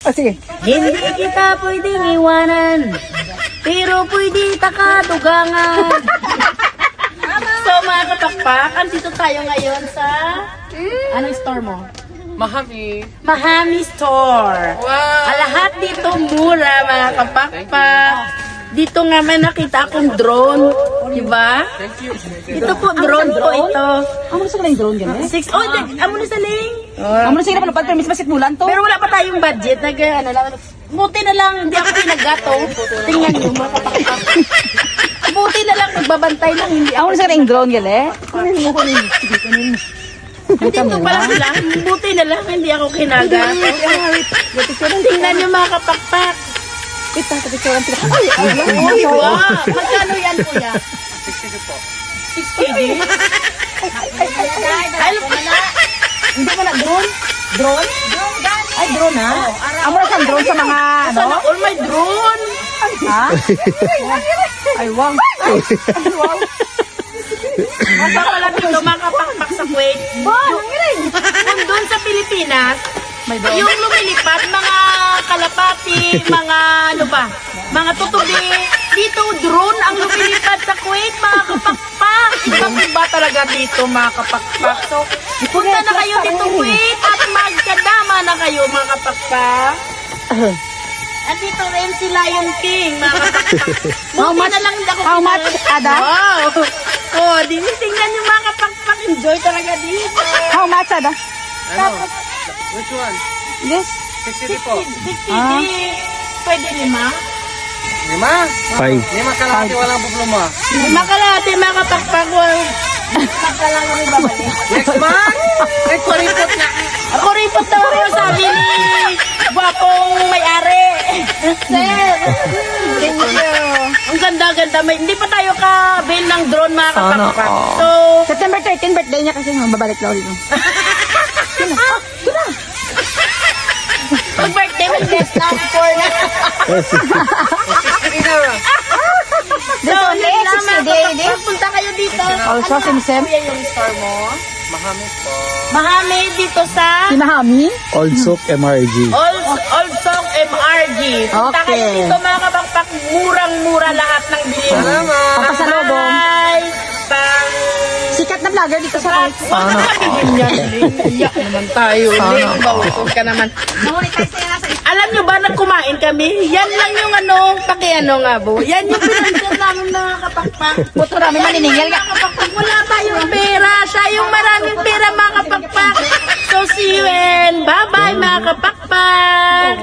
sige. Hindi kita pwedeng iwanan, pero pwede takadugangan. So mga kapakpak, andito tayo ngayon sa... Anong store mo? Mahami. Mahami Store. Wow. Lahat dito mura mga kapakpak. Dito nga may nakita akong drone. Diba? Thank you. Ito po, drone po ito. Amo na sa kanyang drone gani? Amo na sa ling. Amo na sige na panupad permis basit bulan to. Pero wala pa tayong budget. Ano lang. Buti na lang, hindi ako pinagato. Tingnan nyo mga kapakpak. Buti na lang, nagbabantay lang. Hindi Amo ako. na sa kanyang drone gani? Hindi ko pala sila. Buti na lang, hindi ako kinagat. Tingnan nyo mga kapakpak. Ito, picturean sila. Uy, wow! Magkano yan, kuya? 60 po. 60? Ay, Hindi mo na drone? Drone? Ay, drone ha? Amo na sa drone sa mga ano? sana all my drone. Ha? Ay, wow. Wow. Magpapala dito mga kapakpak sa Kuwait. Kung doon sa Pilipinas, May drone. yung lumilipad, mga kalapati, mga ano ba, mga tutubi, dito drone ang lumilipad sa Kuwait, mga kapakpak. Ibang-iba talaga dito, mga kapakpak. So, punta na kayo dito Kuwait at magkadama na kayo, mga kapakpak. Andito rin si Lion King, mga kapakpak. How Buti much? na lang hindi ako How much, Ada? Wow! Oh, tingnan yung mga kapakpak. Enjoy talaga dito. How much, Ada? Ano? Which one? Yes. 60 po. 60 Ah. Pwede 5? 5. 5 kalahati, walang problema. Makalate, mga kapakpak. Magka lang kami babalik. Next month? Ay, kuripot na. Ako ripot daw ako sabi ni Gwapong may-ari. Sir, thank you. Ang ganda-ganda. Hindi pa tayo ka-bail ng drone, mga kapakpak. So, September 13, birthday niya kasi babalik daw dito. pag birthday, may guest na for na. So, yun lang, mga kapakpak. Punta kayo dito. Also, Simsim. Kuya yung store mo. Mahami po. Mahami dito sa Sinahami? Old Soap MRG. Old Song MRG. Punta Okay. kayo dito mga kapakpak. Murang-mura lahat ng bilhin. Salamat. Papasalubong. Bye! Pang... Sikat na vlogger dito sa Kuwait. Huwag ka sabihin yan, Ling. Iyak naman tayo, Ling. Bawusog ka naman. Alam nyo ba, nagkumain kami? Yan lang yung ano, pakiano nga po. Yan yung pinansin namin mga kapakpak. Buto namin maniningil ka. Mga kapakpak, wala tayong pera. Siya yung maraming pera mga kapakpak. So see you and bye-bye mga kapakpak.